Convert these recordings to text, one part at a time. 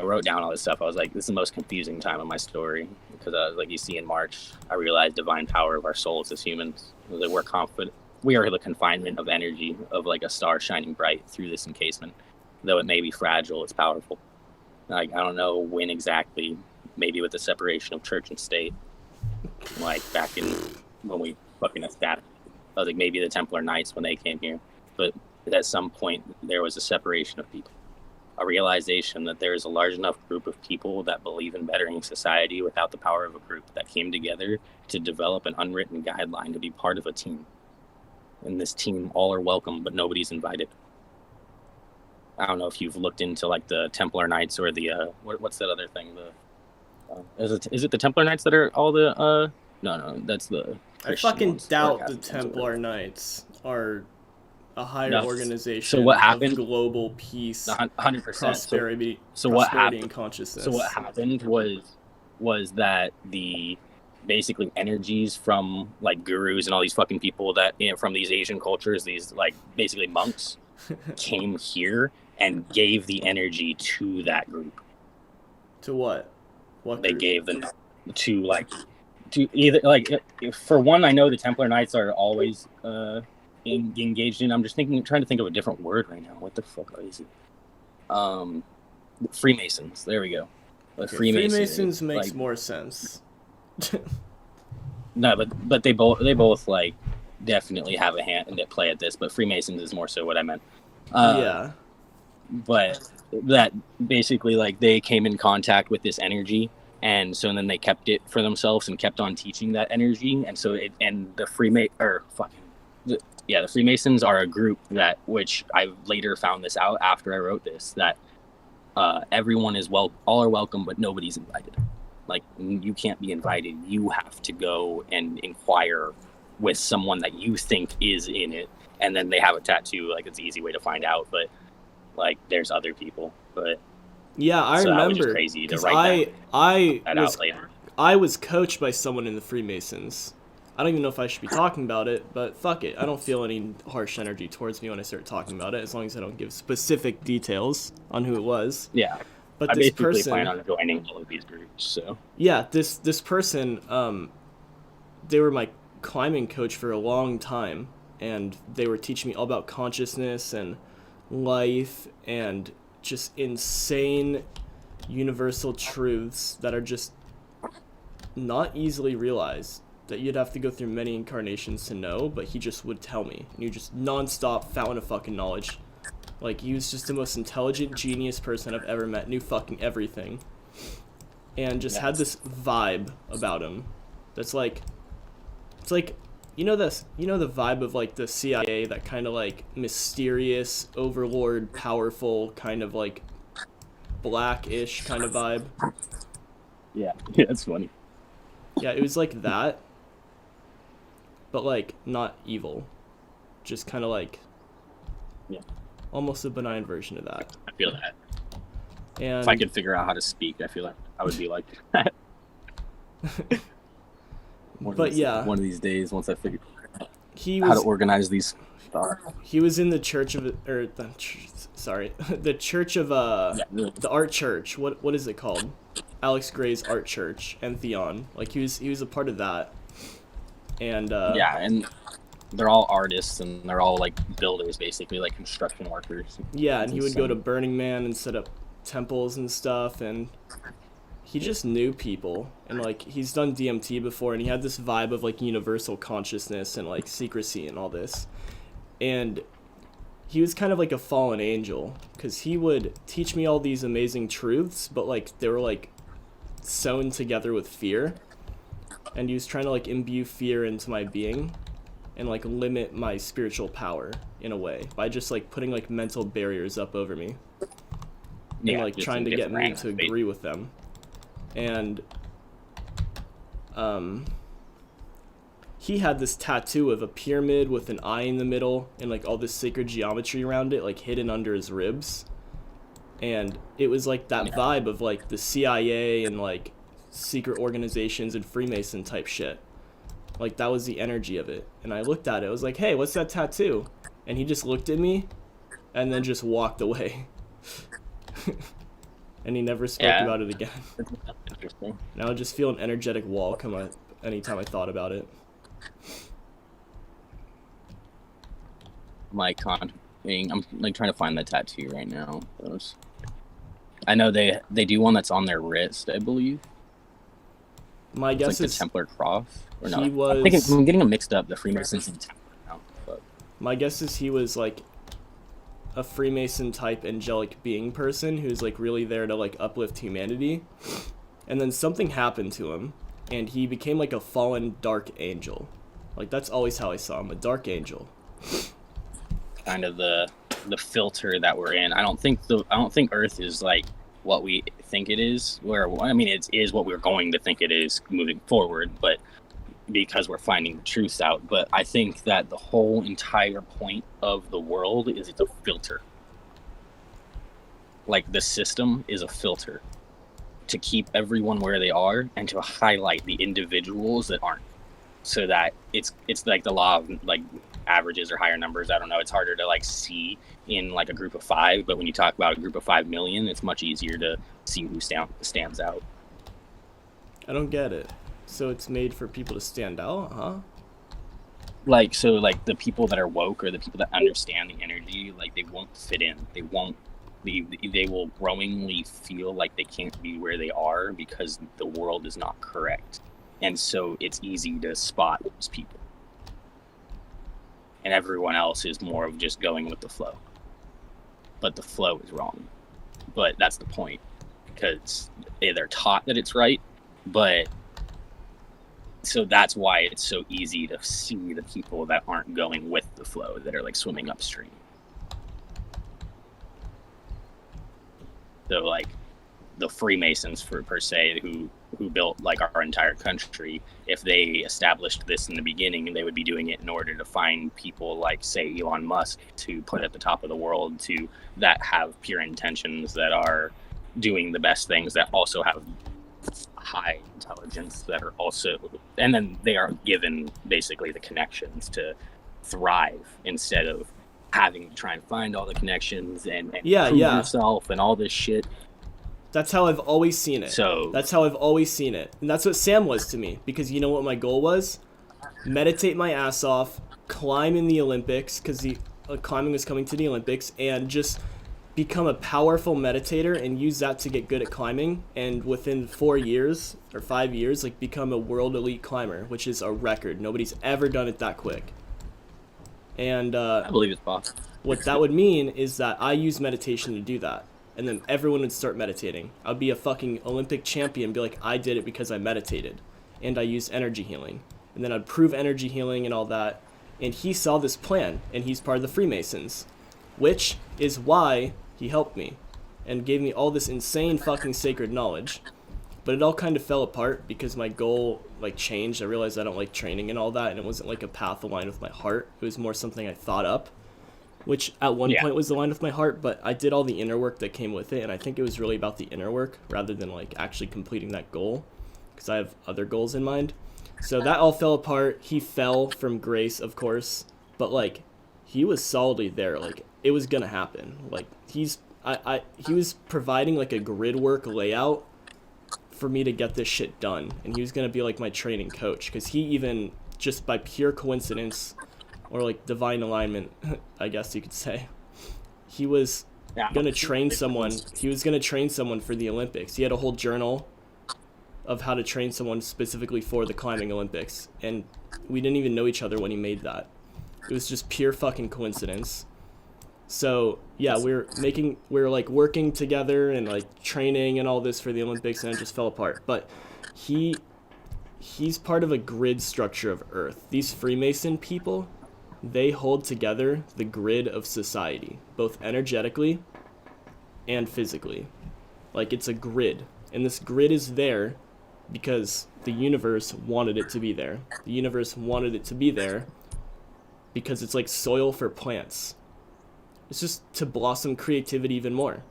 I wrote down all this stuff. I was like, this is the most confusing time of my story, because I was like, you see, in March, I realized divine power of our souls as humans. I was like, we're confident. We are the confinement of energy of like a star shining bright through this encasement. Though it may be fragile, it's powerful. Like, I don't know when exactly, maybe with the separation of church and state, like back in when we fucking established. I was like, maybe the Templar Knights when they came here. But at some point, there was a separation of people. A realization that there is a large enough group of people that believe in bettering society without the power of a group that came together to develop an unwritten guideline to be part of a team. In this team, all are welcome, but nobody's invited. I don't know if you've looked into like the Templar Knights or the what's that other thing? Is it the Templar Knights that are all the no, that's the Christian I fucking ones, doubt the Templar Knights are a higher organization so what happened, of global peace, 100%. prosperity, so what happened, and consciousness. So what happened was that the basically energies from like gurus and all these fucking people that, you know, from these Asian cultures, these like basically monks came here and gave the energy to that group. To what? What they group? Gave them to either like, for one, I know the Templar Knights are always engaged in. I'm just trying to think of a different word right now. What the fuck is it? Freemasons. There we go. Okay, Freemasons makes like, more sense. No, but they both like definitely have a hand and play at this. But Freemasons is more so what I meant. Yeah. But that basically like they came in contact with this energy. And so then they kept it for themselves and kept on teaching that energy. And so the Freemasons are a group that, which I later found this out after I wrote this, that everyone is all are welcome, but nobody's invited. Like, you can't be invited. You have to go and inquire with someone that you think is in it. And then they have a tattoo. Like, it's an easy way to find out. But like, there's other people. But yeah, I remember. That was just crazy to write I was coached by someone in the Freemasons. I don't even know if I should be talking about it, but fuck it. I don't feel any harsh energy towards me when I start talking about it, as long as I don't give specific details on who it was. Yeah. But I this basically person, plan on joining all of these groups, so. Yeah, this person, they were my climbing coach for a long time, and they were teaching me all about consciousness and life and just insane universal truths that are just not easily realized, that you'd have to go through many incarnations to know, but he just would tell me. And you just non-stop fountain of fucking knowledge. Like, he was just the most intelligent, genius person I've ever met, knew fucking everything. And just had this vibe about him that's like, it's like, you know the vibe of like the CIA, that kind of like mysterious, overlord, powerful, kind of like black-ish kind of vibe. Yeah, it's funny. Yeah, it was like that, but like not evil, just kind of like, yeah, almost a benign version of that. I feel that. And if I could figure out how to speak, I feel like I would be like that. One of these days, once I figure out how to organize these thoughts. He was in the church of, the church of the art church. What is it called? Alex Gray's art church, Entheon. Like, he was a part of that. And yeah, and they're all artists and they're all like builders, basically, like construction workers. Yeah, and he would go to Burning Man and set up temples and stuff, and he just knew people. And like, he's done DMT before, and he had this vibe of like universal consciousness and like secrecy and all this. And he was kind of like a fallen angel, because he would teach me all these amazing truths, but like they were like sewn together with fear. And he was trying to like imbue fear into my being and like limit my spiritual power in a way by just like putting like mental barriers up over me. And like trying to get me to agree with them. And he had this tattoo of a pyramid with an eye in the middle and like all this sacred geometry around it, like hidden under his ribs. And it was like that vibe of like the CIA and like secret organizations and Freemason type shit. Like, that was the energy of it. And I looked at it, I was like, hey, what's that tattoo? And he just looked at me and then just walked away. and he never spoke Yeah, about it again. that's interesting. Now I just feel an energetic wall come up anytime I thought about it. I'm like contemplating. I'm like trying to find the tattoo right now. I know they do one that's on their wrist, I believe. My It's guess like the is Templar cross. Or he no, was. I'm getting them mixed up. The Freemasons and Templar now. But My guess is he was like a Freemason type angelic being person who's like really there to like uplift humanity. And then something happened to him and he became like a fallen dark angel. Like that's always how I saw him, a dark angel. kind of the filter that we're in. I don't think Earth is like what we think it is. I mean, it is what we're going to think it is moving forward, but because we're finding the truth out. But I think that the whole entire point of the world is it's a filter. Like the system is a filter to keep everyone where they are and to highlight the individuals that aren't, so that it's like the law of like averages or higher numbers. I don't know, it's harder to like see in like a group of 5, but when you talk about a group of 5 million, it's much easier to see who stands out. I don't get it. So it's made for people to stand out, huh? Like, so like the people that are woke or the people that understand the energy, like they won't fit in. They will growingly feel like they can't be where they are because the world is not correct. And so it's easy to spot those people. And everyone else is more of just going with the flow. But the flow is wrong. But that's the point. Because they're taught that it's right. But so that's why it's so easy to see the people that aren't going with the flow, that are like swimming upstream. So like the Freemasons per se who built like our entire country, if they established this in the beginning, they would be doing it in order to find people like say Elon Musk to put at the top of the world, to that have pure intentions, that are doing the best things, that also have high intelligence, that are also, and then they are given basically the connections to thrive instead of having to try and find all the connections and prove yourself and all this shit. That's how I've always seen it. That's how I've always seen it. And that's what Sam was to me. Because you know what my goal was? Meditate my ass off, climb in the Olympics, because the climbing was coming to the Olympics, and just become a powerful meditator and use that to get good at climbing. And within 4 years, or 5 years, like become a world elite climber, which is a record. Nobody's ever done it that quick. And I believe it's possible. What that would mean is that I use meditation to do that. And then everyone would start meditating. I'd be a fucking Olympic champion, be like, I did it because I meditated. And I used energy healing. And then I'd prove energy healing and all that. And he saw this plan, and he's part of the Freemasons. Which is why he helped me. And gave me all this insane fucking sacred knowledge. But it all kind of fell apart because my goal, like, changed. I realized I don't like training and all that, and it wasn't like a path aligned with my heart. It was more something I thought up. Which at one point was aligned with my heart, but I did all the inner work that came with it, and I think it was really about the inner work rather than like actually completing that goal, because I have other goals in mind. So that all fell apart. He fell from grace, of course, but like he was solidly there. Like it was gonna happen. Like he was providing like a grid work layout for me to get this shit done, and he was gonna be like my training coach, because he even, just by pure coincidence, or like divine alignment, I guess you could say, he was gonna train someone. He was gonna train someone for the Olympics. He had a whole journal of how to train someone specifically for the climbing Olympics, and we didn't even know each other when he made that. It was just pure fucking coincidence. So yeah, we were like working together and like training and all this for the Olympics, and it just fell apart. But he's part of a grid structure of Earth. These Freemason people, they hold together the grid of society, both energetically and physically. Like it's a grid, and this grid is there because the universe wanted it to be there. The universe wanted it to be there because it's like soil for plants. It's just to blossom creativity even more.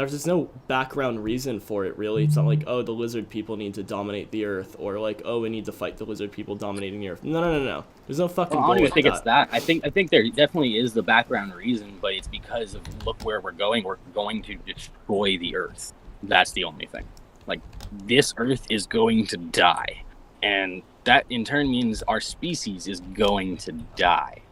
There's no background reason for it, really. It's not like, oh, the lizard people need to dominate the earth, or like, oh, we need to fight the lizard people dominating the earth. No, no, no, no. There's no fucking Well, I goal don't even with think it's that. that. I think there definitely is the background reason, but it's because of look where we're going. We're going to destroy the Earth. That's the only thing. Like this Earth is going to die, and that in turn means our species is going to die,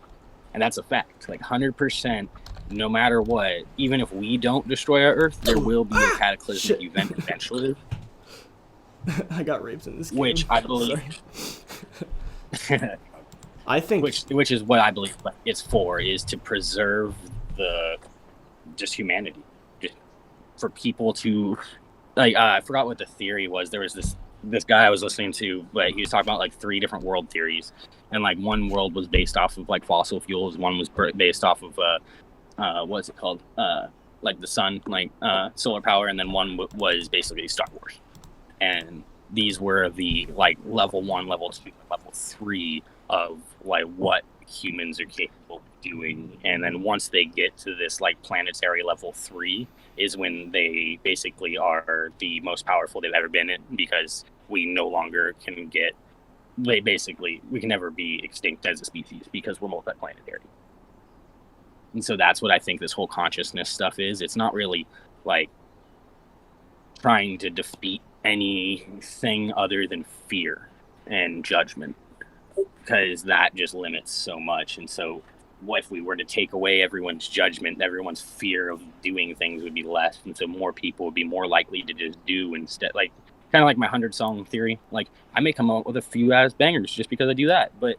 and that's a fact. Like 100%. No matter what, even if we don't destroy our Earth, there will be a cataclysmic event eventually, I got raped in this game. which I believe. I think which is what I believe it's for, is to preserve the just humanity, just for people to like. I forgot what the theory was. There was this guy I was listening to, but he was talking about like 3 different world theories, and like one world was based off of like fossil fuels, one was based off of what's it called, like the sun, like solar power, and then one was basically Star Wars, and these were the like level 1, level 2, level 3 of like what humans are capable of doing. And then once they get to this like planetary level 3 is when they basically are the most powerful they've ever been in, because we no longer can get, we can never be extinct as a species because we're multiplanetary. And so that's what I think this whole consciousness stuff is. It's not really like trying to defeat anything other than fear and judgment, because that just limits so much. And so what if we were to take away everyone's judgment, everyone's fear of doing things would be less, and so more people would be more likely to just do instead. Like kind of like my 100-song theory. Like I may come up with a few ass bangers just because I do that, but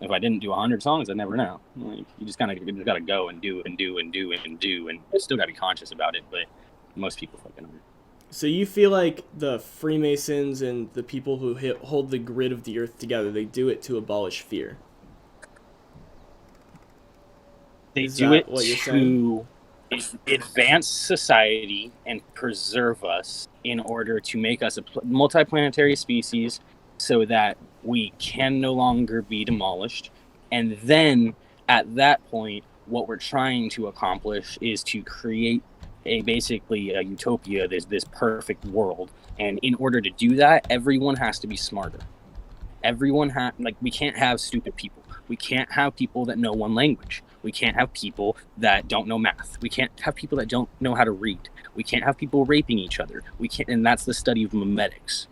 if I didn't do 100 songs, I'd never know. Like, you just kind of got to go and do and do and do and do, and you still got to be conscious about it. But most people fucking aren't. so. You feel like the Freemasons and the people who hold the grid of the earth together, they do it to abolish fear. They Is do that it what you're to advance society and preserve us in order to make us a multiplanetary species, so that we can no longer be demolished. And then at that point, what we're trying to accomplish is to create basically a utopia, this perfect world. And in order to do that, everyone has to be smarter. We can't have stupid people. We can't have people that know one language. We can't have people that don't know math. We can't have people that don't know how to read. We can't have people raping each other. And that's the study of memetics.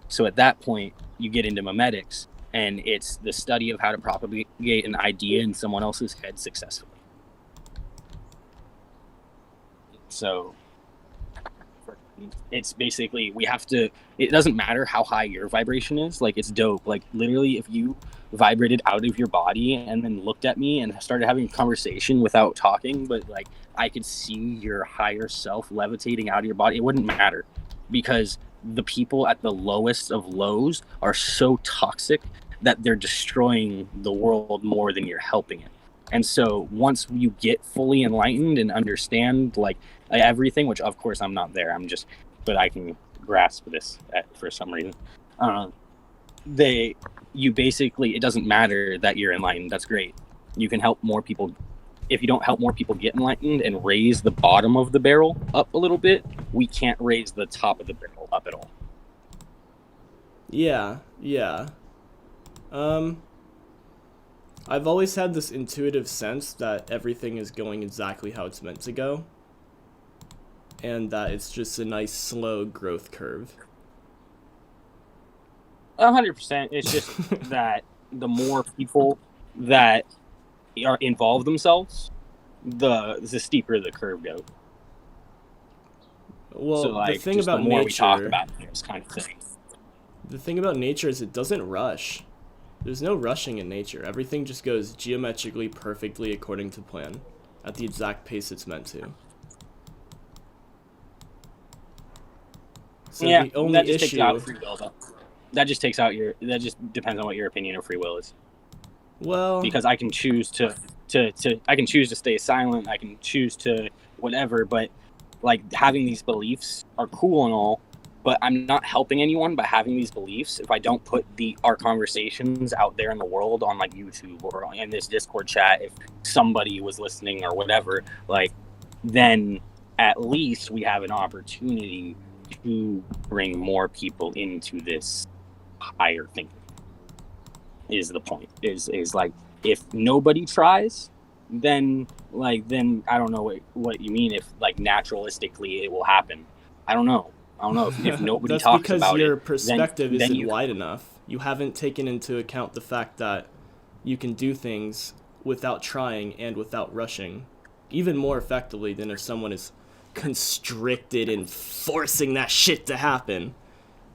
So at that point, you get into memetics, and it's the study of how to propagate an idea in someone else's head successfully. So it's basically, it doesn't matter how high your vibration is. Like, it's dope. Like, literally, if you vibrated out of your body and then looked at me and started having a conversation without talking, but like I could see your higher self levitating out of your body, it wouldn't matter, because the people at the lowest of lows are so toxic that they're destroying the world more than you're helping it. And so once you get fully enlightened and understand like everything, which of course I'm not there, but I can grasp this for some reason. It doesn't matter that you're enlightened. That's great. You can help more people. If you don't help more people get enlightened and raise the bottom of the barrel up a little bit, we can't raise the top of the barrel up at all. Yeah. I've always had this intuitive sense that everything is going exactly how it's meant to go, and that it's just a nice slow growth curve. 100%. It's just that the more people that involve themselves, the steeper the curve goes. Well, so, like, the thing about the more nature, we talk about this kind of thing. The thing about nature is it doesn't rush. There's no rushing in nature. Everything just goes geometrically perfectly according to plan, at the exact pace it's meant to. So Yeah, the only that just issue... takes out free will, though. That just depends on what your opinion of free will is. Well, because I can choose to stay silent, I can choose to whatever, but like having these beliefs are cool and all, but I'm not helping anyone by having these beliefs if I don't put our conversations out there in the world on like YouTube or in this Discord chat. If somebody was listening or whatever, like then at least we have an opportunity to bring more people into this higher thinking. Is the point? Is like, if nobody tries, then I don't know what you mean. If like naturalistically it will happen, I don't know. If nobody That's talks because about your it, perspective then isn't you wide enough. You haven't taken into account the fact that you can do things without trying and without rushing, even more effectively than if someone is constricted and forcing that shit to happen.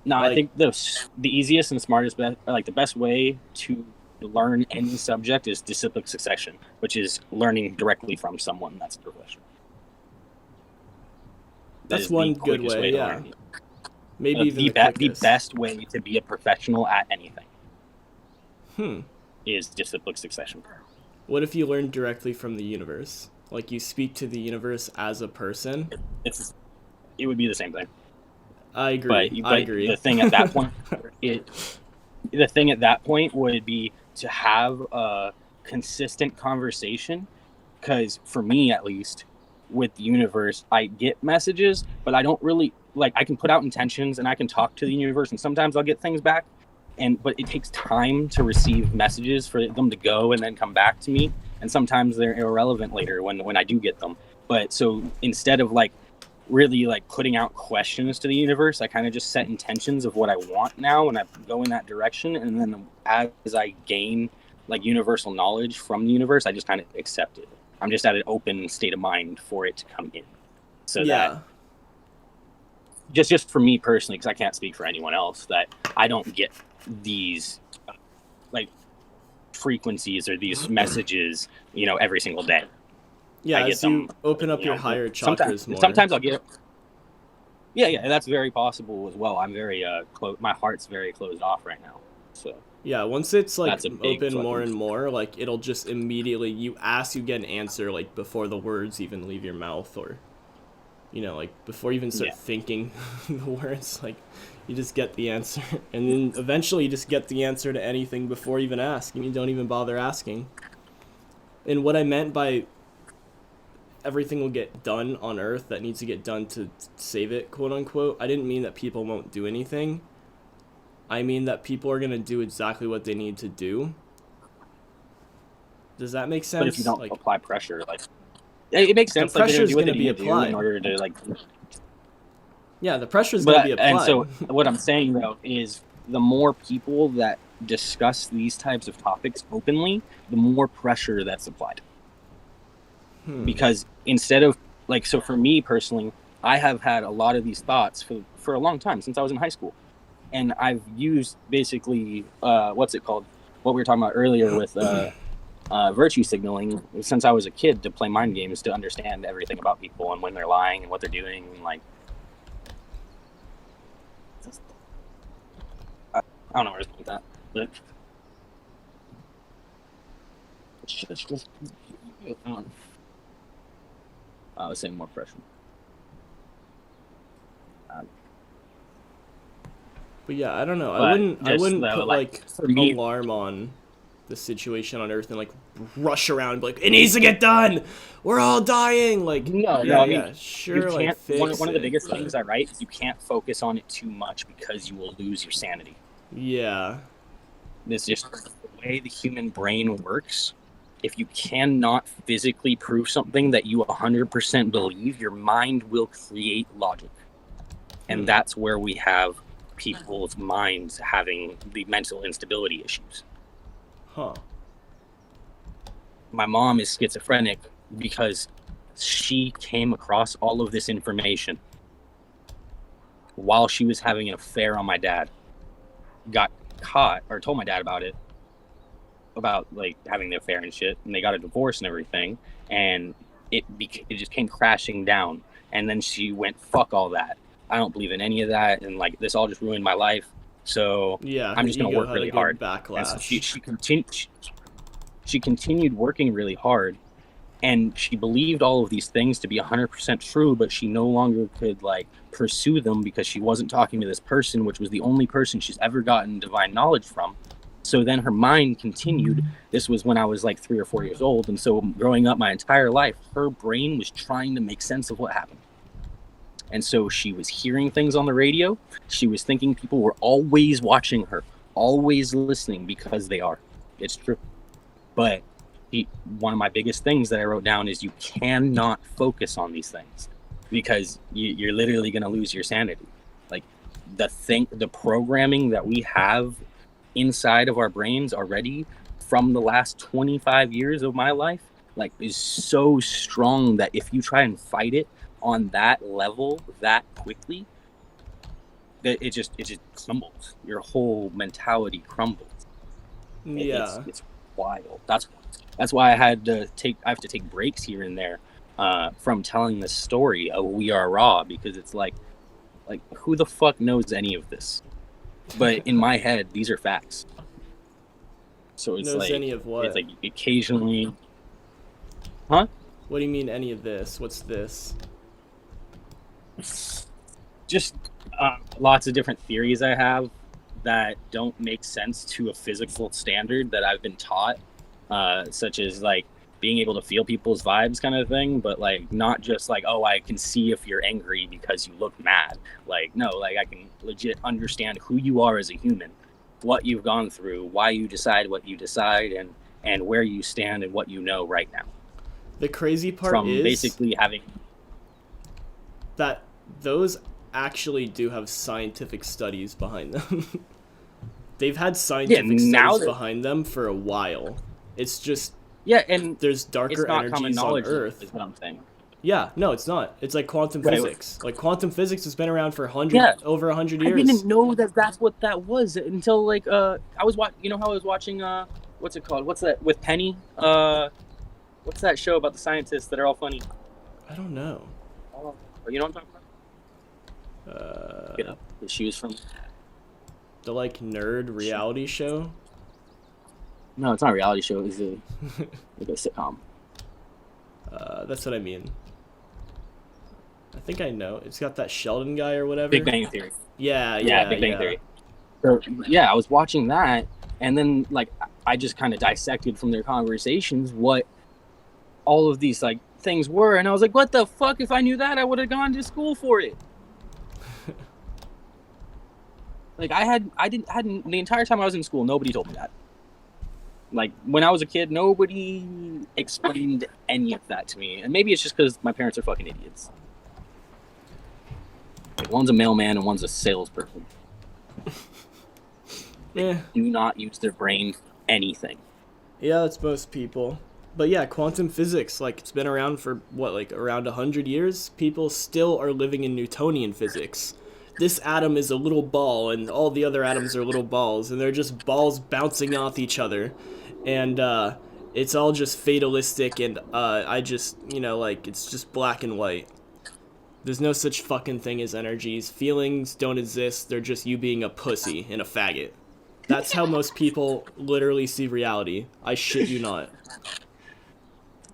No, I Like, think the easiest and smartest, like the best way to learn any subject is disciplic succession, which is learning directly from someone that's a professional. That that's is the one good quickest way, way to yeah. learn. Maybe even the The quickest. best way to be a professional at anything Hmm. is disciplic succession. What if you learn directly from the universe? Like, you speak to the universe as a person? It would be the same thing. I agree. I agree. The thing at that point, the thing at that point would be to have a consistent conversation. Because for me, at least, with the universe, I get messages, but I don't really like. I can put out intentions and I can talk to the universe, and sometimes I'll get things back. But it takes time to receive messages for them to go and then come back to me. And sometimes they're irrelevant later when I do get them. But so instead of like really like putting out questions to the universe, I kind of just set intentions of what I want now, and I go in that direction. And then as I gain like universal knowledge from the universe, I just kind of accept it. I'm just at an open state of mind for it to come in. So Yeah. that just for me personally, because I can't speak for anyone else, that I don't get these like frequencies or these messages, every single day. Yeah, I get as you them, open up your higher chakras more. Sometimes I'll get. Yeah, that's very possible as well. I'm very my heart's very closed off right now. So Yeah, once it's like that's a big open more fucking- and more, like it'll just immediately you get an answer like before the words even leave your mouth, or like before you even start Yeah. thinking the words, like you just get the answer. And then eventually you just get the answer to anything before you even ask, and you don't even bother asking. And what I meant by everything will get done on Earth that needs to get done to save it, quote unquote, I didn't mean that people won't do anything. I mean that people are going to do exactly what they need to do. Does that make sense? But if you don't apply pressure, like it makes sense. The pressure's going to be applied in order to like. Yeah, the pressure's going to be applied. And so what I'm saying though is the more people that discuss these types of topics openly, the more pressure that's applied. Because instead of like, so for me personally, I have had a lot of these thoughts for a long time, since I was in high school. And I've used basically, what's it called? What we were talking about earlier with virtue signaling since I was a kid, to play mind games, to understand everything about people and when they're lying and what they're doing. And like, I don't know where to put that, but it's just I was saying more pressure. But yeah, I don't know. But I wouldn't though, put like, for me, alarm on the situation on Earth and like rush around and be like, it needs to get done. We're all dying. Like, no, yeah, I mean, yeah, sure. you Like, can't. fix One of the it, biggest but- things I write is you can't focus on it too much because you will lose your sanity. Yeah. It's just the way the human brain works. If you cannot physically prove something that you 100% believe, your mind will create logic. And that's where we have people's minds having the mental instability issues. Huh. My mom is schizophrenic because she came across all of this information while she was having an affair on my dad. Got caught, or told my dad about it, about like having the affair and shit, and they got a divorce and everything, and it just came crashing down. And then she went, fuck all that, I don't believe in any of that, and like this all just ruined my life, so Yeah, I'm just gonna work really hard. Backlash. And so she continued working really hard, and she believed all of these things to be 100% true, but she no longer could like pursue them because she wasn't talking to this person, which was the only person she's ever gotten divine knowledge from. So then her mind continued. This was when I was like 3 or 4 years old, and so growing up my entire life, her brain was trying to make sense of what happened. And so she was hearing things on the radio. She was thinking people were always watching her, always listening, because they are. It's true. But one of my biggest things that I wrote down is you cannot focus on these things because you're literally going to lose your sanity. Like the programming that we have inside of our brains already from the last 25 years of my life, like, is so strong that if you try and fight it on that level that quickly, that it just crumbles. Your whole mentality crumbles. Yeah. It's wild. That's why I have to take breaks here and there from telling the story of We Are Raw, because it's like who the fuck knows any of this? But in my head, these are facts. So it's Knows like any of what? It's like occasionally, huh? What do you mean any of this? What's this? Just lots of different theories I have that don't make sense to a physical standard that I've been taught, such as like being able to feel people's vibes kind of thing, but like not just like, oh, I can see if you're angry because you look mad. Like, no, like I can legit understand who you are as a human, what you've gone through, why you decide what you decide, and where you stand and what you know right now. The crazy part From is basically having that those actually do have scientific studies behind them. They've had scientific studies behind them for a while. It's just and there's darker energies on Earth. Is what I'm saying. Yeah, no, it's not. It's like quantum physics. Like quantum physics has been around for over 100 years. I didn't know that's what that was until like I was You know how I was watching what's it called? What's that with Penny? What's that show about the scientists that are all funny? I don't know. Oh, you know what I'm talking about? Get up. The shoes from the like nerd reality show. No, it's not a reality show. It's like a sitcom. That's what I mean. I think I know. It's got that Sheldon guy or whatever. Big Bang Theory. Yeah, Big Bang Theory. So yeah, I was watching that, and then like I just kind of dissected from their conversations what all of these like things were, and I was like, what the fuck? If I knew that, I would have gone to school for it. Like hadn't the entire time I was in school, nobody told me that. Like when I was a kid, nobody explained any of that to me, and maybe it's just because my parents are fucking idiots. Like one's a mailman and one's a salesperson. They do not use their brain for anything. Yeah, that's most people. But yeah, quantum physics, like it's been around for what, like around 100 years? People still are living in Newtonian physics. This atom is a little ball and all the other atoms are little balls, and they're just balls bouncing off each other. And it's all just fatalistic, and I just, like, it's just black and white. There's no such fucking thing as energies. Feelings don't exist. They're just you being a pussy and a faggot. That's how most people literally see reality. I shit you not.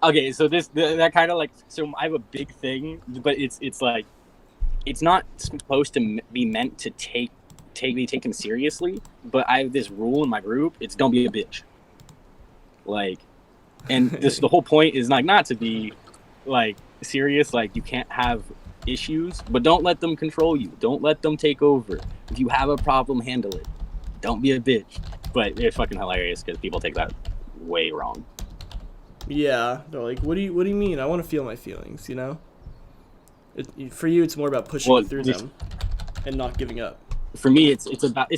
Okay, so that kind of like, so I have a big thing, but it's like, it's not supposed to be meant to be taken seriously, but I have this rule in my group: it's don't be a bitch. Like, and the whole point is like not to be like serious. Like you can't have issues, but don't let them control you. Don't let them take over. If you have a problem, handle it. Don't be a bitch. But it's fucking hilarious because people take that way wrong. Yeah, they're like, what do you mean? I want to feel my feelings, For you, it's more about pushing through them and not giving up. For me, it's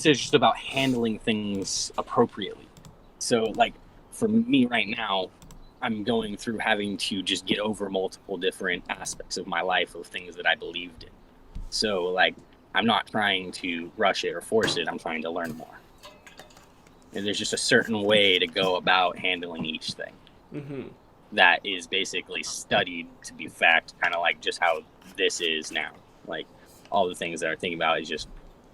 just about handling things appropriately. So, like, for me right now, I'm going through having to just get over multiple different aspects of my life of things that I believed in. So, like, I'm not trying to rush it or force it. I'm trying to learn more. And there's just a certain way to go about handling each thing. Mm-hmm. That is basically studied to be fact, kind of like just how this is now. Like all the things that I'm thinking about is just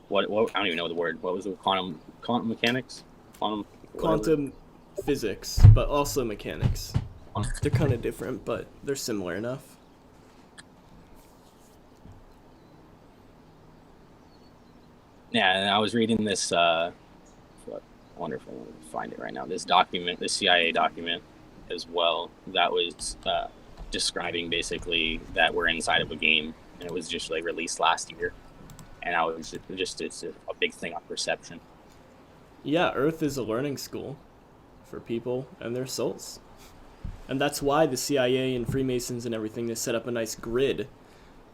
what I don't even know the word. What was the quantum mechanics? Quantum physics, but also mechanics. They're kind of different, but they're similar enough. Yeah, and I was reading this. I wonder if I can find it right now. This document, this CIA document, as well, that was describing basically that we're inside of a game and it was just like released last year. And I was just it's a big thing on perception. Yeah, Earth is a learning school for people and their souls. And that's why the CIA and Freemasons and everything, they set up a nice grid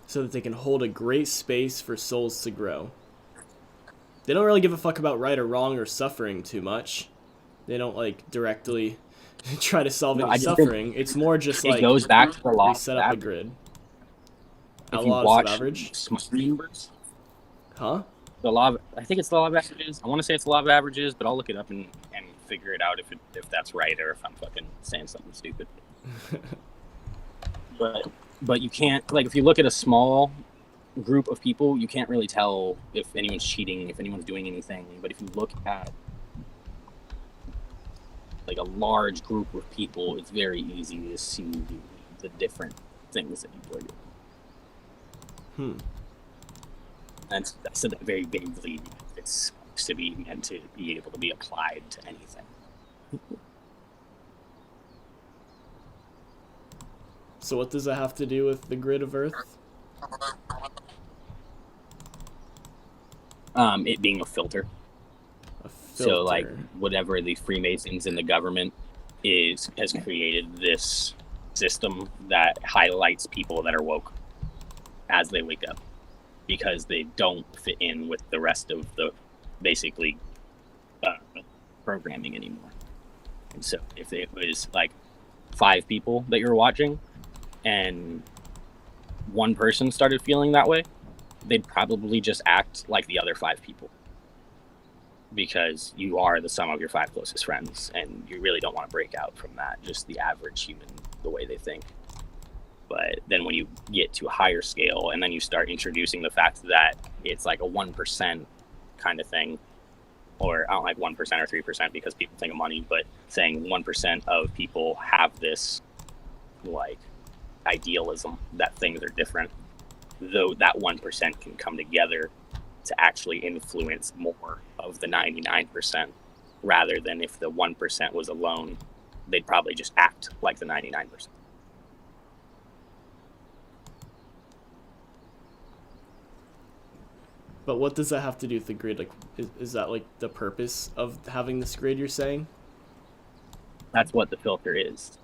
so that they can hold a great space for souls to grow. They don't really give a fuck about right or wrong or suffering too much. They don't like directly try to solve any suffering. It's more just it like goes back to the law. They set up a grid. If you watch numbers, huh? The law of, I think it's the law of averages. I want to say it's the law of averages, but I'll look it up and figure it out if that's right or if I'm fucking saying something stupid. But you can't, like, if you look at a small group of people, you can't really tell if anyone's cheating, if anyone's doing anything. But if you look at like a large group of people, it's very easy to see the different things that people are doing. And I said that very vaguely. It's supposed to be meant to be able to be applied to anything. So what does that have to do with the grid of Earth? It being a filter. So, like, whatever the Freemasons and the government has created this system that highlights people that are woke as they wake up, because they don't fit in with the rest of the basically programming anymore. And so if it was like 5 people that you're watching and one person started feeling that way, they'd probably just act like the other 5 people, because you are the sum of your 5 closest friends, and you really don't want to break out from that, just the average human, the way they think. But then when you get to a higher scale and then you start introducing the fact that it's like a 1% kind of thing, or I don't like 1% or 3% because people think of money, but saying 1% of people have this like idealism that things are different, though that 1% can come together to actually influence more of the 99%, rather than if the 1% was alone, they'd probably just act like the 99%. But what does that have to do with the grid? Like, is that like the purpose of having this grid you're saying? That's what the filter is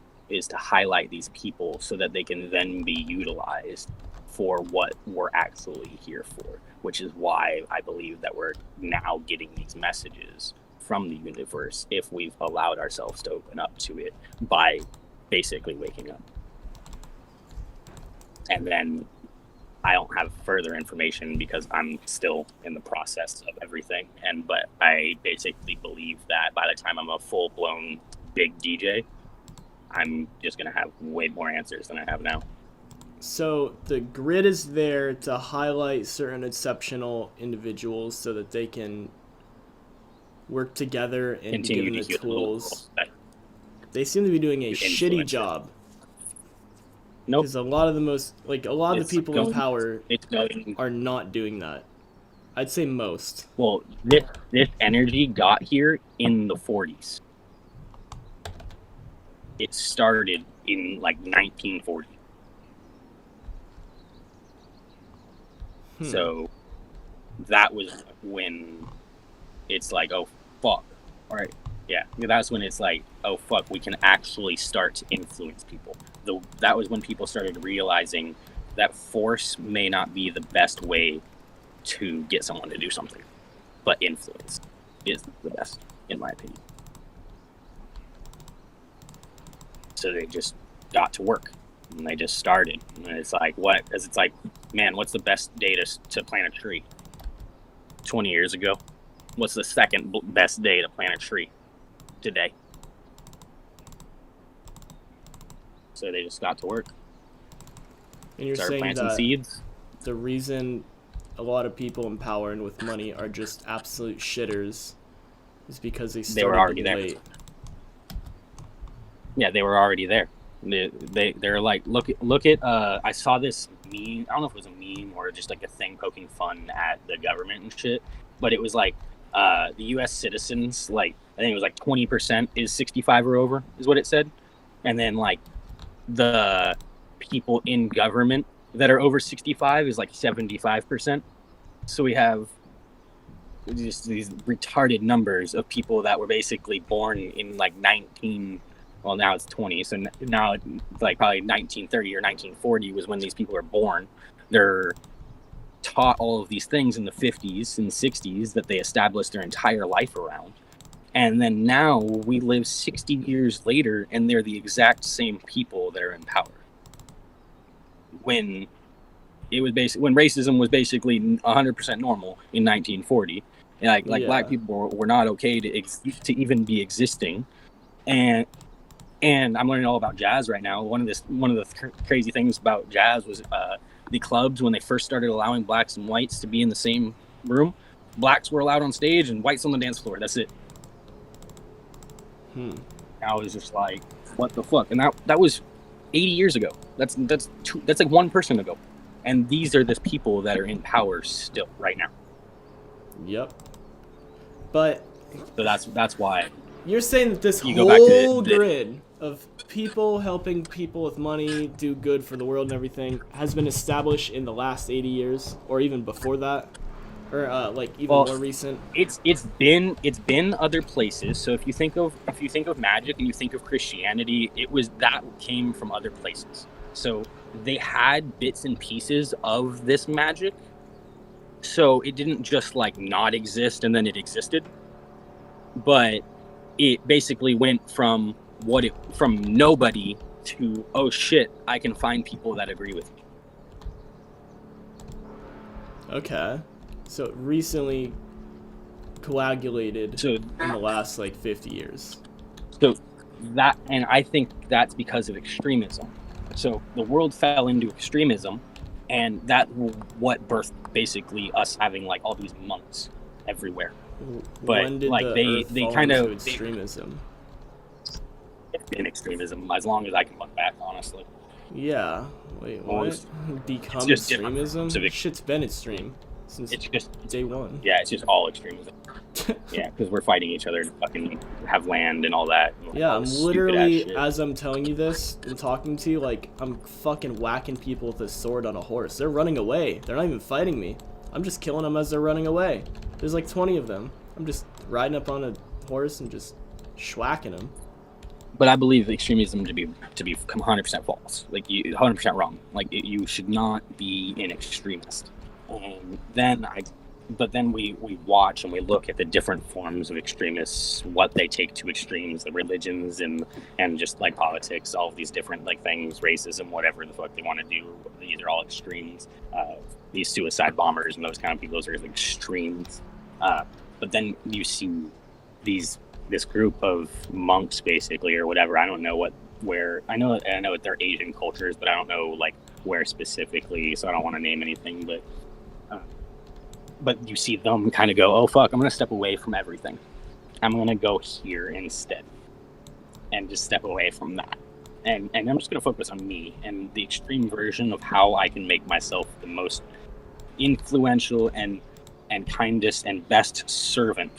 to highlight these people so that they can then be utilized for what we're actually here for, which is why I believe that we're now getting these messages from the universe if we've allowed ourselves to open up to it by basically waking up. And then I don't have further information because I'm still in the process of everything. But I basically believe that by the time I'm a full-blown big DJ, I'm just going to have way more answers than I have now. So the grid is there to highlight certain exceptional individuals so that they can work together and be given the tools. They seem to be doing a shitty job. Nope. Because a lot of the people in power are not doing that. I'd say most. Well, this energy got here in the 40s. It started in like 1940. So that was when it's like, oh fuck. All right. Yeah, that's when it's like, oh fuck, we can actually start to influence people. That was when people started realizing that force may not be the best way to get someone to do something, but influence is the best, in my opinion. So they just got to work, and they just started. And it's like, what? As it's like, man, what's the best day to plant a tree? 20 years ago. What's the second best day to plant a tree? Today. So they just got to work. And you're started saying planting that seeds. The reason a lot of people in power and with money are just absolute shitters is because they were already there. Late. Yeah, they were already there. They're like, look at I saw this meme. I don't know if it was a meme or just like a thing poking fun at the government and shit, but it was like the U.S. citizens, like I think it was like 20% is 65 or over is what it said, and then like the people in government that are over 65 is like 75%. So we have just these retarded numbers of people that were basically born in like 19, well, now it's 20, so now it's like probably 1930 or 1940 was when these people were born. They're taught all of these things in the 50s and 60s that they established their entire life around. And then now we live 60 years later and they're the exact same people that are in power. When it was when racism was basically 100% normal in 1940, and like black people were not okay to even be existing. And I'm learning all about jazz right now. One of the crazy things about jazz was the clubs, when they first started allowing blacks and whites to be in the same room. Blacks were allowed on stage and whites on the dance floor. That's it. I was just like, what the fuck? And that was 80 years ago. That's like one person ago. And these are the people that are in power still right now. Yep. But so that's why you're saying that this whole grid of people helping people with money do good for the world and everything has been established in the last 80 years, or even before that, or like even more recent. It's been other places. So if you think of magic and you think of Christianity, that came from other places. So they had bits and pieces of this magic. So it didn't just like not exist and then it existed, but it basically went from nobody to, oh shit, I can find people that agree with me. Okay. So it recently coagulated in the last like 50 years. So that, and I think that's because of extremism. So the world fell into extremism, and that what birthed basically us having like all these monks everywhere. But when did like they kind of extremism. It's been extremism as long as I can look back, honestly. Yeah. Wait, what? Become extremism? Shit's been extreme since it's just day one. Yeah, it's just all extremism. Yeah, because we're fighting each other to fucking have land and all that. And yeah, I'm literally, as I'm telling you this and talking to you, like, I'm fucking whacking people with a sword on a horse. They're running away. They're not even fighting me. I'm just killing them as they're running away. There's like 20 of them. I'm just riding up on a horse and just schwacking them. But I believe extremism to be 100% false. Like, 100% wrong. Like, you should not be an extremist. And then we watch and we look at the different forms of extremists, what they take to extremes, the religions and just like politics, all of these different like things, racism, whatever the fuck they want to do. These are all extremes. These suicide bombers and those kind of people, those are extremes. But then you see this group of monks basically, or whatever. I don't know where. I know they're Asian cultures, but I don't know like where specifically. So I don't want to name anything, but you see them kind of go, oh fuck, I'm gonna step away from everything. I'm gonna go here instead, and just step away from that. And I'm just gonna focus on me and the extreme version of how I can make myself the most influential and kindest and best servant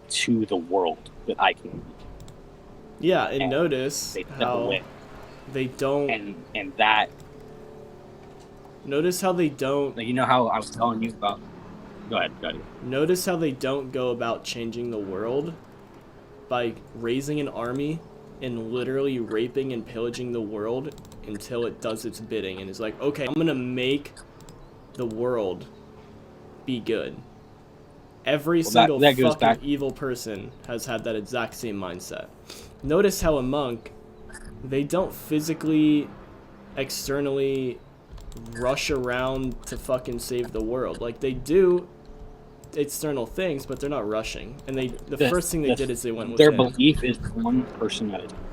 to the world that I can be. Yeah, and notice how they don't. And that. Notice how they don't. Like, you know how I was telling you about. Go ahead. Notice how they don't go about changing the world by raising an army and literally raping and pillaging the world until it does its bidding and is like, okay, I'm gonna make the world be good. Every single fucking evil person has had that exact same mindset. Notice how a monk, they don't physically, externally rush around to fucking save the world. Like, they do external things, but they're not rushing. And the first thing they did is they went with their belief is one person at a time.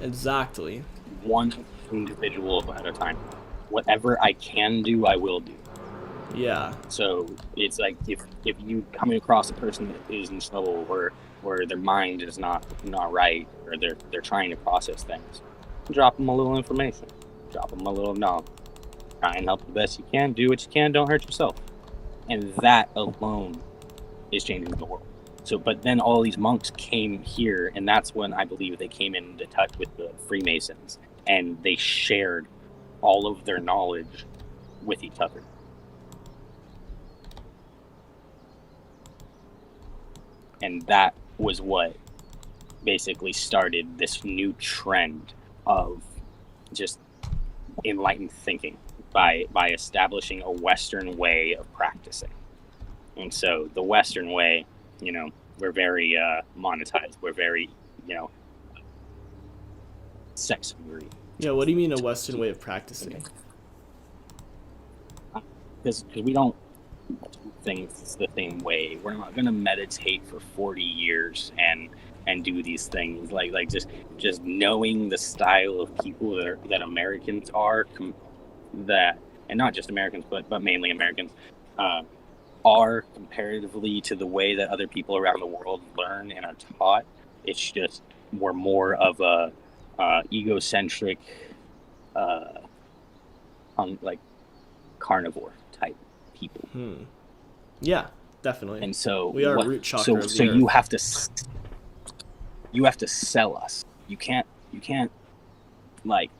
Exactly. One individual at a time. Whatever I can do, I will do. Yeah. So it's like if you come across a person that is in trouble where their mind is not right, or they're trying to process things, drop them a little information, drop them a little knowledge, try and help the best you can, do what you can, don't hurt yourself, and that alone is changing the world. So, but then all these monks came here, and that's when I believe they came into touch with the Freemasons, and they shared all of their knowledge with each other. And that was what basically started this new trend of just enlightened thinking by establishing a Western way of practicing. And so the Western way, you know, we're very monetized. We're very, you know, sex hungry. Yeah, what do you mean a Western way of practicing? Because we don't do things the same way. We're not gonna meditate for 40 years and do these things like just knowing the style of people that Americans are that, and not just Americans but mainly Americans are comparatively to the way that other people around the world learn and are taught. It's just we're more of a egocentric like carnivore type people. Yeah, definitely. And so we are root chakra of the so earth. you have to sell us. You can't like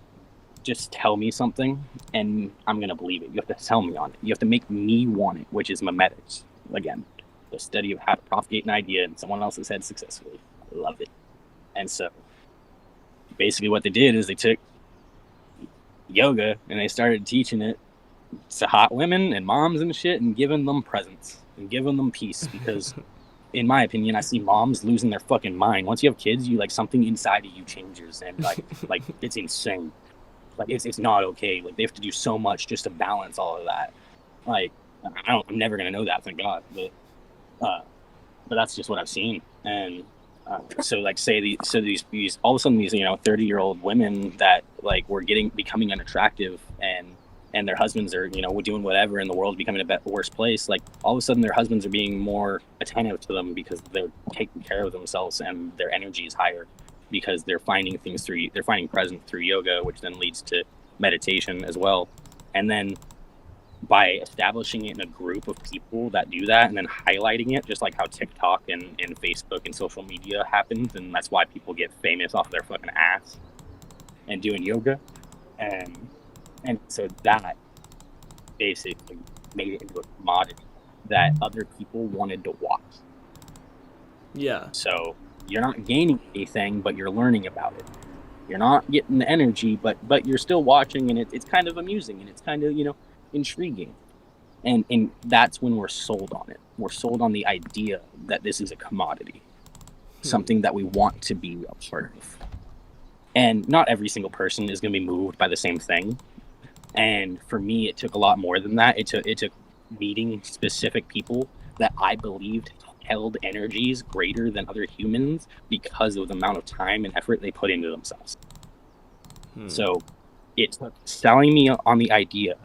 just tell me something and I'm gonna believe it. You have to sell me on it. You have to make me want it, which is memetics. Again, the study of how to propagate an idea in someone else's head successfully. I love it. And so basically what they did is they took yoga and they started teaching it to hot women and moms and shit and giving them presents and giving them peace, because in my opinion, I see moms losing their fucking mind. Once you have kids, you like something inside of you changes and like it's insane. Like it's not okay. Like they have to do so much just to balance all of that. Like I'm never gonna know that, thank God. But that's just what I've seen. And so like these all of a sudden these 30-year-old women that like were becoming unattractive and their husbands are doing whatever and the world's becoming a worse place. Like all of a sudden their husbands are being more attentive to them because they're taking care of themselves and their energy is higher because they're finding presence through yoga, which then leads to meditation as well. And then by establishing it in a group of people that do that and then highlighting it, just like how TikTok and Facebook and social media happens, and that's why people get famous off their fucking ass and doing yoga. And so that basically made it into a commodity that other people wanted to watch. Yeah. So you're not gaining anything, but you're learning about it. You're not getting the energy, but you're still watching, and it's kind of amusing, and it's kind of, intriguing. And that's when we're sold on it. We're sold on the idea that this is a commodity, something that we want to be a part of. And not every single person is going to be moved by the same thing. And for me, it took a lot more than that. It took meeting specific people that I believed held energies greater than other humans because of the amount of time and effort they put into themselves. So it took selling me on the idea,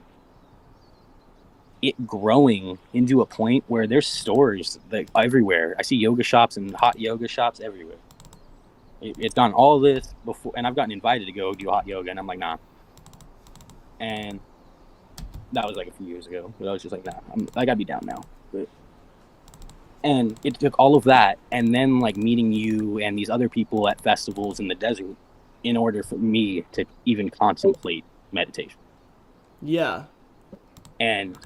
it growing into a point where there's stores like everywhere. I see yoga shops and hot yoga shops everywhere. It's done all this before, and I've gotten invited to go do hot yoga, and I'm like, nah. And that was like a few years ago, but I was just like, nah, I gotta be down now. And it took all of that, and then like meeting you and these other people at festivals in the desert in order for me to even contemplate meditation. Yeah. And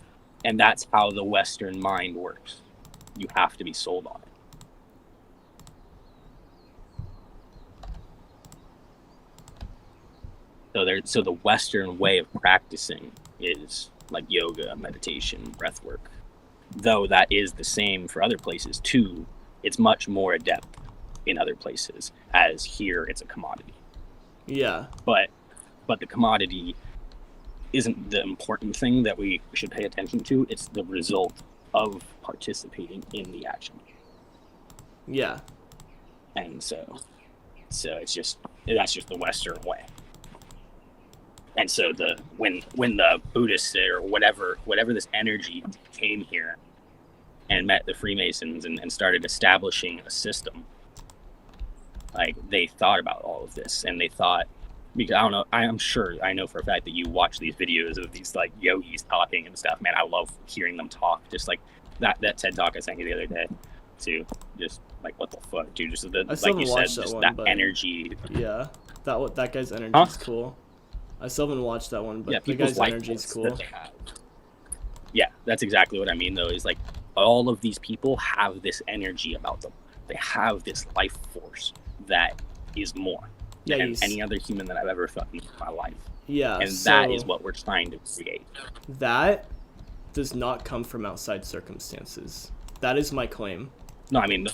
that's how the Western mind works. You have to be sold on it. So the Western way of practicing is like yoga, meditation, breath work. Though that is the same for other places too, it's much more adept in other places, as here it's a commodity. Yeah. But the commodity isn't the important thing that we should pay attention to. It's the result of participating in the action. Yeah. And so that's just the Western way. And so when the Buddhists or whatever this energy came here and met the Freemasons and started establishing a system, like they thought about all of this, and they thought, because I don't know, I know for a fact that you watch these videos of these like yogis talking and stuff. Man, I love hearing them talk. Just like that TED talk I sent you the other day, too. Just like, what the fuck, dude? Just like you said, just that energy. Yeah, that guy's energy is cool. I still haven't watched that one, but the guy's energy is cool. Yeah, that's exactly what I mean, though, is like all of these people have this energy about them. They have this life force that is more Yeah, than any other human that I've ever felt in my life. yeah. And that is So what we're trying to create. that does not come from outside circumstances. That is my claim. No, I mean,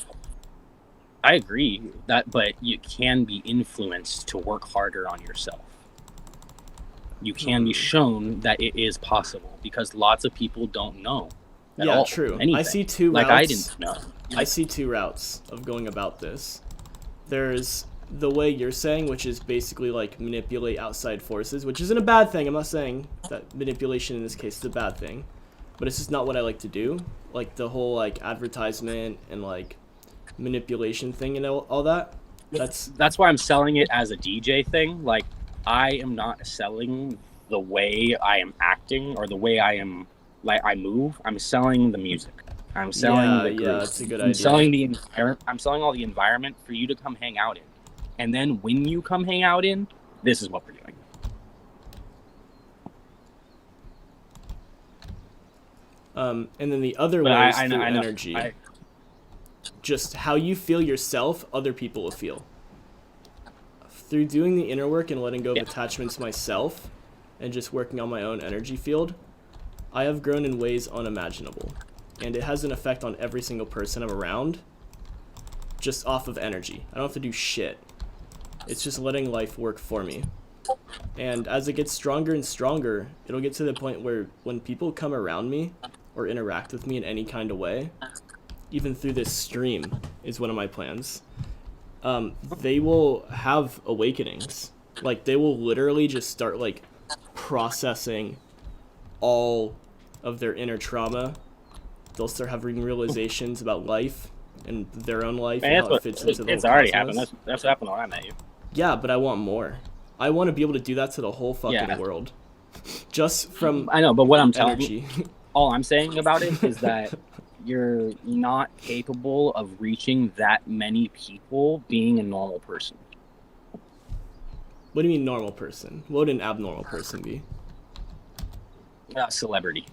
I agree that, but you can be influenced to work harder on yourself. You can be shown that it is possible because lots of people don't know at Yeah, all. true. Anything. I see two like routes. I didn't know. I see two routes of going about this. There's the way you're saying, which is basically like manipulate outside forces, which isn't a bad thing. I'm not saying that manipulation in this case is a bad thing, but it's just not what I like to do. Like the whole like advertisement and like manipulation thing and all that. That's why I'm selling it as a DJ thing. Like I am not selling the way I am acting or the way I am like I move. I'm selling the music. I'm selling the group. Yeah, that's a good I'm idea. selling I'm selling all the environment for you to come hang out in. And then when you come hang out in, this is what we're doing. And then the other way is through know. energy. Just how you feel yourself, other people will feel. Through doing the inner work and letting go of attachments myself and just working on my own energy field, I have grown in ways unimaginable. And it has an effect on every single person I'm around just off of energy. I don't have to do shit. It's just letting life work for me. And as it gets stronger and stronger, it'll get to the point where when people come around me or interact with me in any kind of way, even through this stream is one of my plans, they will have awakenings. Like they will literally just start like processing all of their inner trauma. They'll start having realizations about life and their own life and how it fits into the whole It's already cosmos. happened. That's what happened when I met you. Yeah, but I want more. I want to be able to do that to the whole fucking world. Just from I know, but what I'm telling energy. you, all I'm saying about it is that you're not capable of reaching that many people being a normal person. What do you mean normal person? What would an abnormal person be? Celebrity.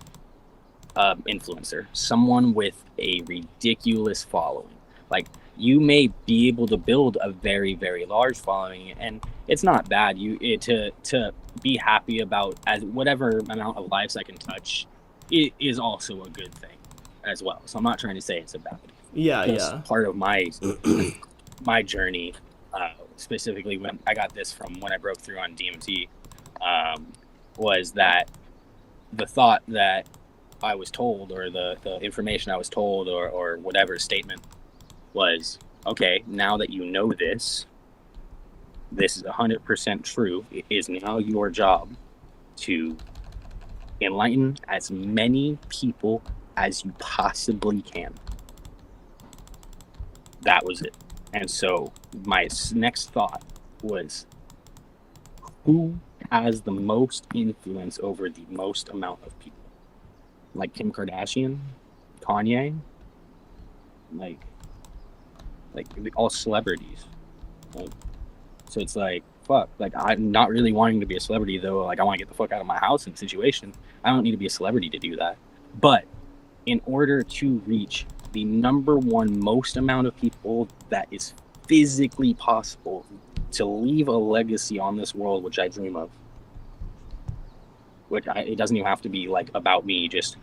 Influencer. Someone with a ridiculous following. Like, you may be able to build a very, very large following, and it's not bad. To be happy about as whatever amount of lives I can touch, it is also a good thing as well. So I'm not trying to say it's a bad thing. Yeah. Part of my journey, specifically when I got this from when I broke through on DMT, was that the thought that I was told, or the information I was told, or whatever statement was, okay, now that you know this is 100% true. It is now your job to enlighten as many people as you possibly can. That was it. And so my next thought was, who has the most influence over the most amount of people? Like Kim Kardashian, Kanye, like all celebrities. Like, so it's like, fuck, like I'm not really wanting to be a celebrity though. Like I want to get the fuck out of my house in situation. I don't need to be a celebrity to do that. But in order to reach the number one most amount of people that is physically possible to leave a legacy on this world, which I dream of, it doesn't even have to be like about me, just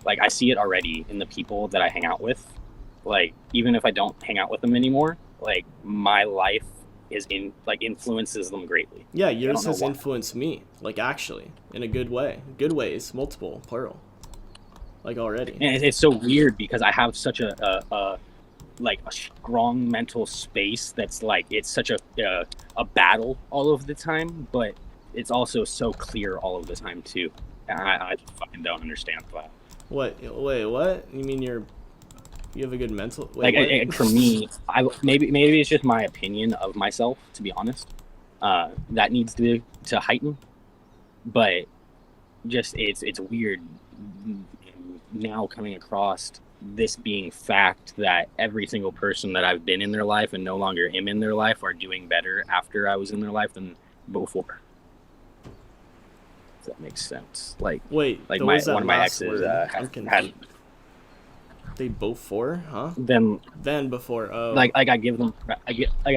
like I see it already in the people that I hang out with. Like even if I don't hang out with them anymore, like my life influences them greatly. Yeah, yours has influenced me, like actually in a good way, good ways, multiple, plural, like already. And it's so weird because I have such a strong mental space that's like it's such a battle all of the time, but it's also so clear all of the time too. And I fucking don't understand that. What? Wait, what? You mean you have a good mental? Wait, for me, maybe it's just my opinion of myself, to be honest. That needs to heighten, but just it's weird now coming across this being fact that every single person that I've been in their life and no longer am in their life are doing better after I was in their life than before. If that makes sense. Like Wait, like what my was that one of my last exes word? I'm had confused. They both for, huh? them Then before, oh. like I give them I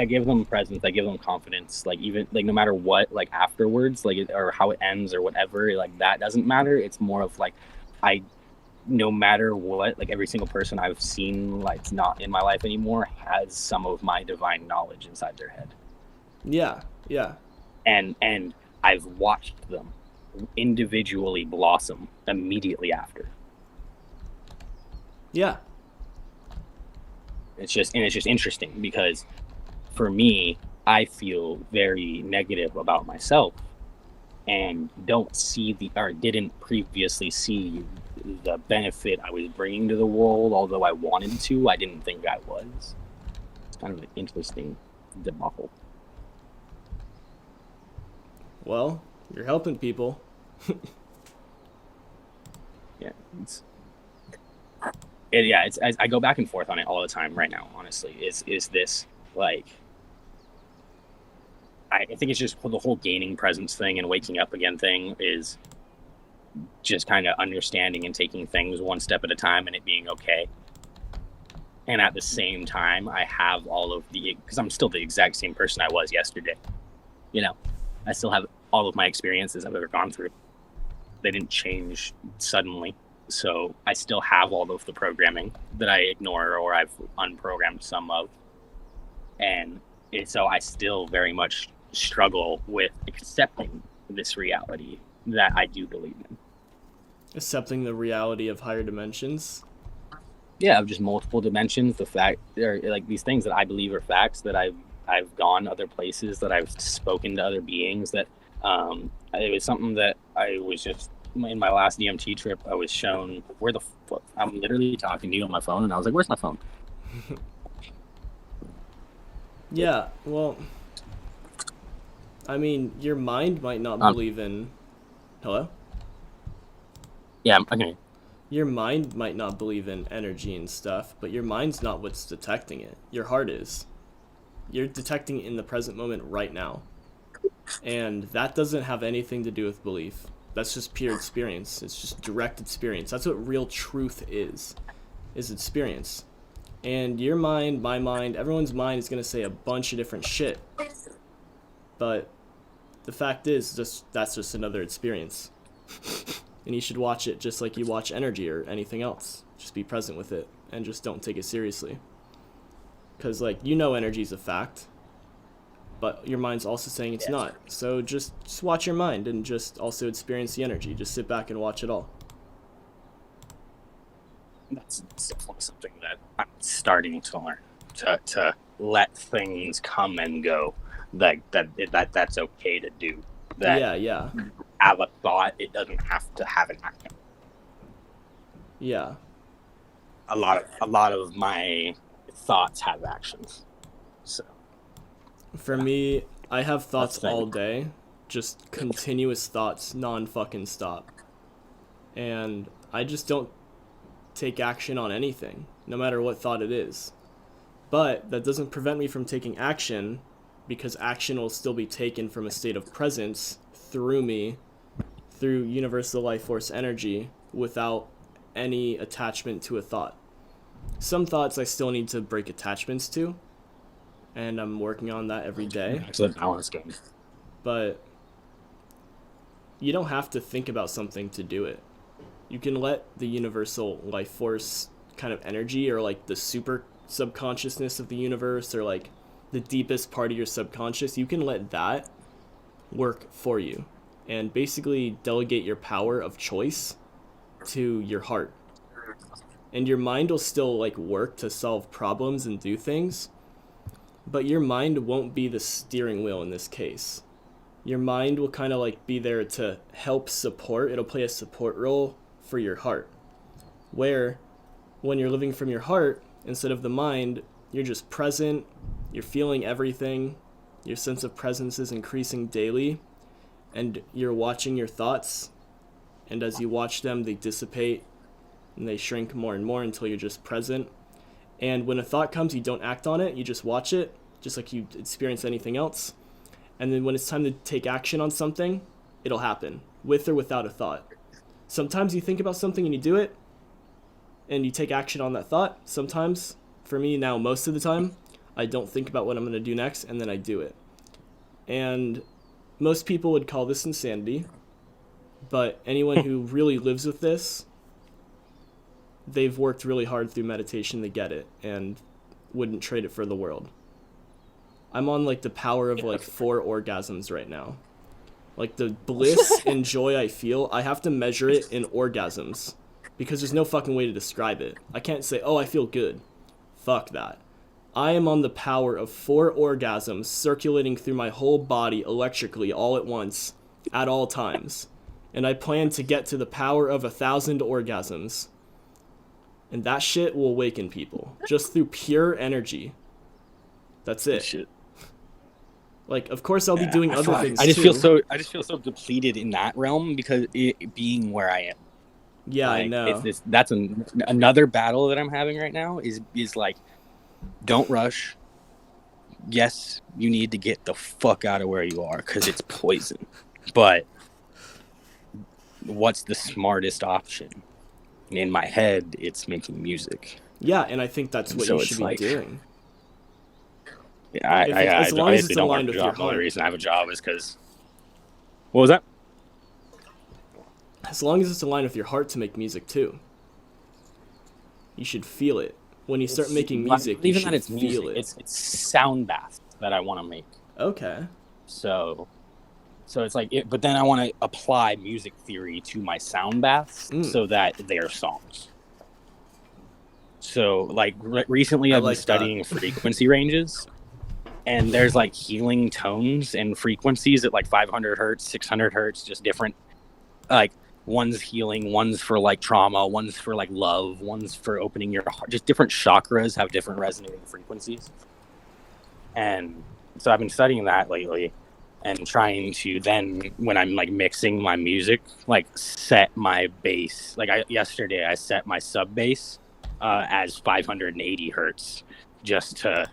give them presence, I give them confidence, like even like no matter what, like afterwards, like or how it ends or whatever, like that doesn't matter. It's more of like I no matter what, like every single person I've seen like it's not in my life anymore has some of my divine knowledge inside their head. Yeah, yeah. And I've watched them individually blossom immediately after. Yeah. It's just interesting because for me, I feel very negative about myself and don't see the or didn't previously see the benefit I was bringing to the world. Although I wanted to, I didn't think I was. It's kind of an interesting debacle. Well, you're helping people. Yeah, yeah. It's I go back and forth on it all the time right now. Honestly, is this like I think it's just the whole gaining presence thing and waking up again thing is just kind of understanding and taking things one step at a time and it being okay. And at the same time, I have all of the because I'm still the exact same person I was yesterday. You know, I still have all of my experiences I've ever gone through. They didn't change suddenly. So I still have all of the programming that I ignore or I've unprogrammed some of. And so I still very much struggle with accepting this reality that I do believe in. Accepting the reality of higher dimensions. Yeah, of just multiple dimensions. The fact, or like these things that I believe are facts. That I've gone other places. That I've spoken to other beings. That it was something that I was just in my last DMT trip. I was shown where the fuck I'm literally talking to you on my phone, and I was like, "Where's my phone?" Yeah, well, I mean, your mind might not believe in. Hello? Yeah, okay. Your mind might not believe in energy and stuff, but your mind's not what's detecting it. Your heart is. You're detecting it in the present moment right now. And that doesn't have anything to do with belief. That's just pure experience. It's just direct experience. That's what real truth is experience. And your mind, my mind, everyone's mind is going to say a bunch of different shit. But the fact is, that's just another experience. And you should watch it just like you watch energy or anything else. Just be present with it and just don't take it seriously. Because, like, you know energy's a fact, but your mind's also saying it's not. So just watch your mind and just also experience the energy. Just sit back and watch it all. That's definitely something that I'm starting to learn. To let things come and go. That's okay to do. That Yeah. have a thought, it doesn't have to have an action. Yeah. A lot of my thoughts have actions. So for me, I have thoughts all day, just continuous thoughts, non-fucking stop. And I just don't take action on anything, no matter what thought it is. But that doesn't prevent me from taking action, because action will still be taken from a state of presence through me, through universal life force energy, without any attachment to a thought. Some thoughts I still need to break attachments to, and I'm working on that every day. It's a balance game. But you don't have to think about something to do it. You can let the universal life force kind of energy, or like the super subconsciousness of the universe, or like the deepest part of your subconscious, you can let that work for you and basically delegate your power of choice to your heart. And your mind will still like work to solve problems and do things, but your mind won't be the steering wheel in this case. Your mind will kind of like be there to help support. It'll play a support role for your heart, where when you're living from your heart instead of the mind, you're just present, you're feeling everything, your sense of presence is increasing daily, and you're watching your thoughts, and as you watch them, they dissipate and they shrink more and more until you're just present. And when a thought comes, you don't act on it, you just watch it, just like you experience anything else. And then when it's time to take action on something, it'll happen. with or without a thought. Sometimes you think about something and you do it, and you take action on that thought. Sometimes, for me now, most of the time, I don't think about what I'm going to do next, and then I do it. And most people would call this insanity, but anyone who really lives with this, they've worked really hard through meditation to get it, and wouldn't trade it for the world. I'm on like the power of like 4 orgasms right now. Like the bliss and joy I feel, I have to measure it in orgasms because there's no fucking way to describe it. I can't say, oh, I feel good. Fuck that. I am on the power of 4 orgasms circulating through my whole body electrically all at once at all times. And I plan to get to the power of 1,000 orgasms. And that shit will awaken people just through pure energy. That's it. Shit. Like, of course, I'll be doing other things I just too. feel so depleted in that realm because it being where I am. Yeah, like, I know. That's another battle that I'm having right now. Is like, don't rush. Yes, you need to get the fuck out of where you are because it's poison. But what's the smartest option? In my head, it's making music. Yeah, and I think that's what so you should be doing. As long as it's aligned with your heart. The only reason I have a job is because... What was that? As long as it's aligned with your heart to make music too. You should feel it. When you start making music, you should feel it. It's sound baths that I want to make. Okay. So it's like, but then I want to apply music theory to my sound baths so that they are songs. So like recently I've been studying frequency ranges, and there's like healing tones and frequencies at like 500 hertz, 600 hertz, just different, like one's healing, one's for like trauma, one's for like love, one's for opening your heart. Just different chakras have different resonating frequencies. And so I've been studying that lately and trying to then, when I'm like mixing my music, like set my bass. Like yesterday I set my sub bass as 580 hertz just to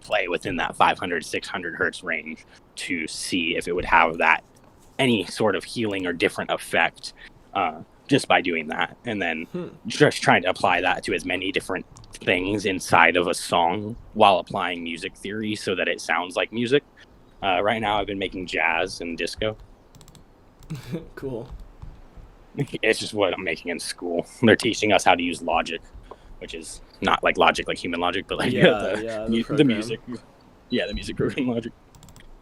play within that 500, 600 hertz range to see if it would have that any sort of healing or different effect just by doing that. And then just trying to apply that to as many different things inside of a song while applying music theory so that it sounds like music. Right now I've been making jazz and disco. Cool. It's just what I'm making in school. They're teaching us how to use Logic, which is not like Logic, like human logic, but like the music. Yeah, the music program Logic.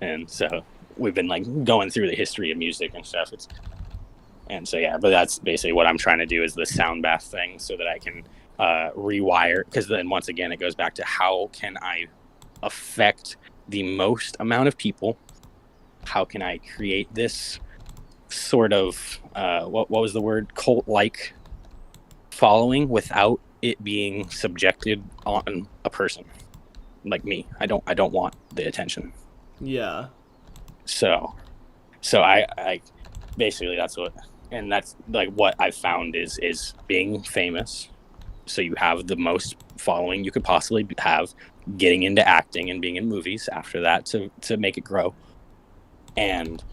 And so we've been like going through the history of music and stuff. But that's basically what I'm trying to do is the sound bath thing so that I can rewire, because then once again it goes back to how can I affect the most amount of people? How can I create this sort of what was the word, cult-like following without it being subjected on a person like me? I don't want the attention. Yeah. So I basically that's like what I've found is being famous. So you have the most following you could possibly have, getting into acting and being in movies after that to make it grow, and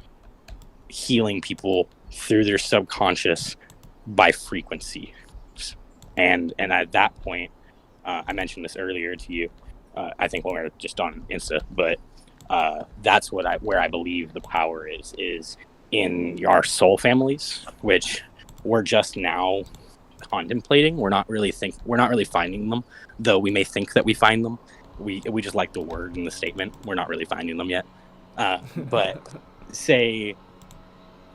healing people through their subconscious by frequency. And at that point, I mentioned this earlier to you, I think when we were just on Insta, but that's where I believe the power is in our soul families, which we're just now contemplating. We're not really finding them, though we may think that we find them. We just like the word and the statement. We're not really finding them yet. But say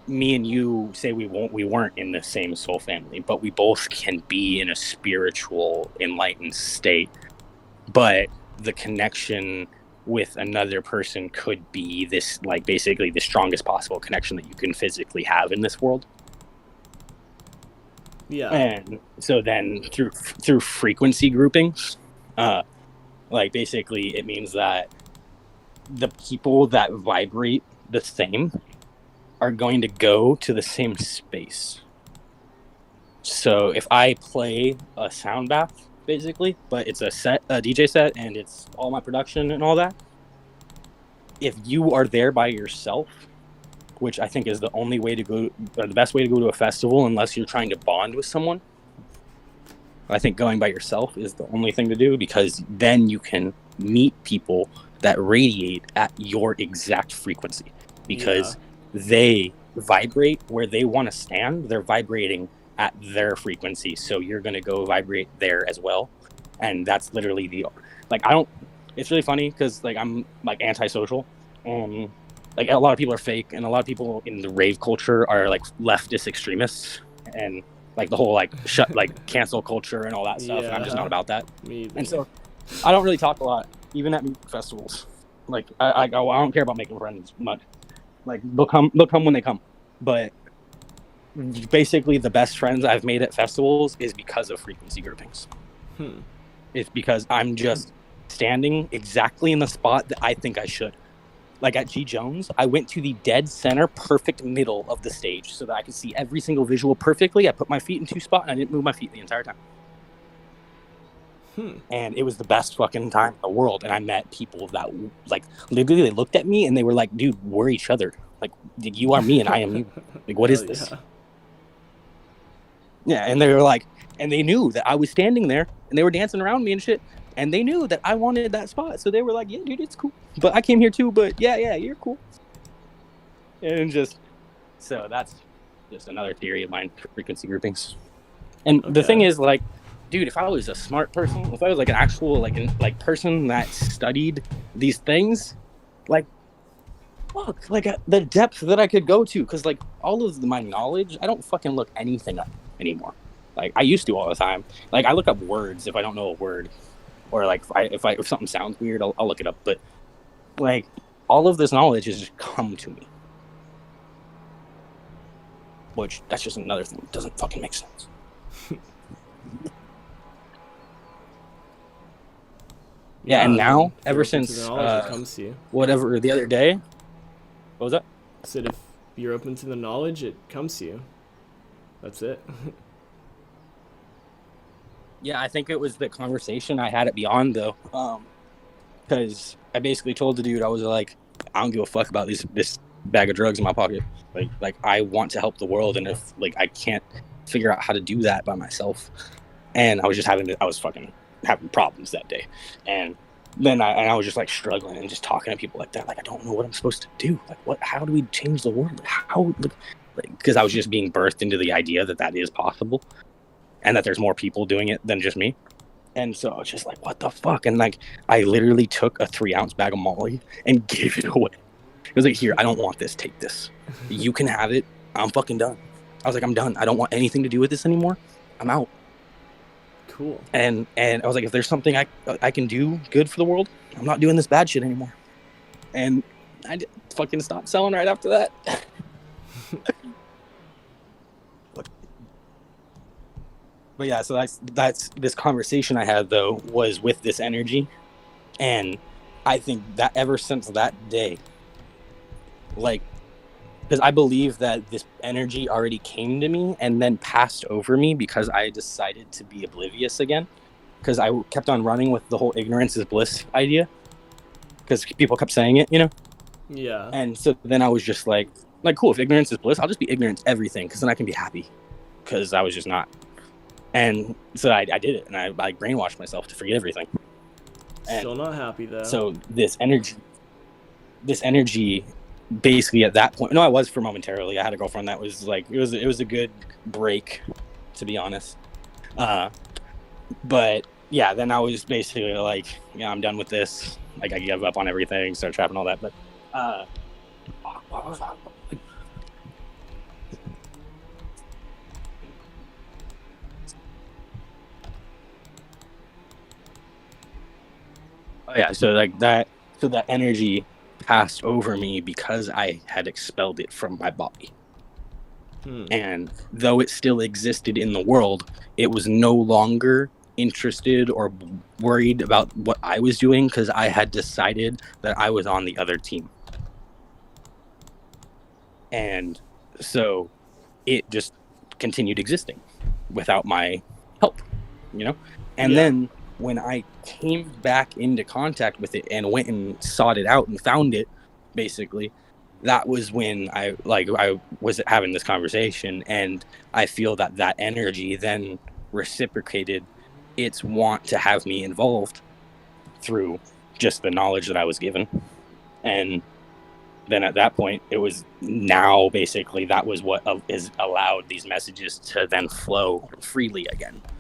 me and you, say we weren't in the same soul family, but we both can be in a spiritual enlightened state, but the connection with another person could be this, like, basically the strongest possible connection that you can physically have in this world. Yeah. And so then through frequency groupings, like basically it means that the people that vibrate the same are going to go to the same space. So if I play a sound bath, basically, but it's a DJ set, and it's all my production and all that, if you are there by yourself, which I think is the only way to go, or the best way to go to a festival, unless you're trying to bond with someone. I think going by yourself is the only thing to do, because then you can meet people that radiate at your exact frequency, because they vibrate where they want to stand. They're vibrating at their frequency, so you're going to go vibrate there as well. And that's literally the, like, I don't, it's really funny because like I'm like antisocial, like a lot of people are fake, and a lot of people in the rave culture are like leftist extremists, and like the whole like cancel culture and all that stuff. And I'm just not about that. And so I don't really talk a lot, even at music festivals. Like I don't care about making friends much. Like they'll come when they come. But basically the best friends I've made at festivals is because of frequency groupings. It's because I'm just standing exactly in the spot that I think I should. Like at G. Jones, I went to the dead center, perfect middle of the stage so that I could see every single visual perfectly. I put my feet in two spots and I didn't move my feet the entire time. And it was the best fucking time in the world. And I met people that, like, literally they looked at me and they were like, dude, we're each other. Like, you are me and I am you. Like, what is this? Yeah, and they were like, and they knew that I was standing there and they were dancing around me and shit. And they knew that I wanted that spot. So they were like, yeah, dude, it's cool. But I came here too, but yeah, you're cool. And just, so that's just another theory of mine, frequency groupings. And the thing is, like, dude, if I was a smart person, if I was like an actual, like person that studied these things, like, fuck, like the depth that I could go to. Because like all of my knowledge, I don't fucking look anything up anymore. Like I used to all the time. Like I look up words if I don't know a word. Or like if something sounds weird, I'll look it up. But like all of this knowledge has just come to me, which that's just another thing that doesn't fucking make sense. Yeah, and now ever since whatever the other day, what was that? I said if you're open to the knowledge, it comes to you. That's it. Yeah, I think it was the conversation I had at Beyond, though. Because I basically told the dude, I was like, I don't give a fuck about this bag of drugs in my pocket. Like I want to help the world, and if like I can't figure out how to do that by myself, and I was fucking having problems that day, and then I was just like struggling and just talking to people like that. Like I don't know what I'm supposed to do. Like how do we change the world? How? Because I was just being birthed into the idea that is possible. And that there's more people doing it than just me. And so I was just like, what the fuck? And like, I literally took a 3-ounce bag of Molly and gave it away. It was like, here, I don't want this. Take this. You can have it. I'm fucking done. I was like, I'm done. I don't want anything to do with this anymore. I'm out. Cool. And I was like, if there's something I can do good for the world, I'm not doing this bad shit anymore. And I fucking stopped selling right after that. But yeah, so that's this conversation I had, though, was with this energy. And I think that ever since that day, like, because I believe that this energy already came to me and then passed over me because I decided to be oblivious again. Because I kept on running with the whole ignorance is bliss idea. Because people kept saying it, you know? Yeah. And so then I was just like, cool, if ignorance is bliss, I'll just be ignorant to everything, because then I can be happy. Because I was just not. And so I did it, and I brainwashed myself to forget everything. And still not happy though. So this energy basically at that point, no, I was for momentarily. I had a girlfriend that was like, it was a good break, to be honest. But yeah, then I was basically like, yeah, I'm done with this. Like I gave up on everything, started trapping, all that. But what was that? Oh yeah, so like that, so that energy passed over me because I had expelled it from my body. And though it still existed in the world, it was no longer interested or worried about what I was doing, because I had decided that I was on the other team. And so it just continued existing without my help, you know? And then when I came back into contact with it and went and sought it out and found it, basically, that was when I was having this conversation, and I feel that that energy then reciprocated its want to have me involved through just the knowledge that I was given. And then at that point, it was now basically that was what is allowed these messages to then flow freely again.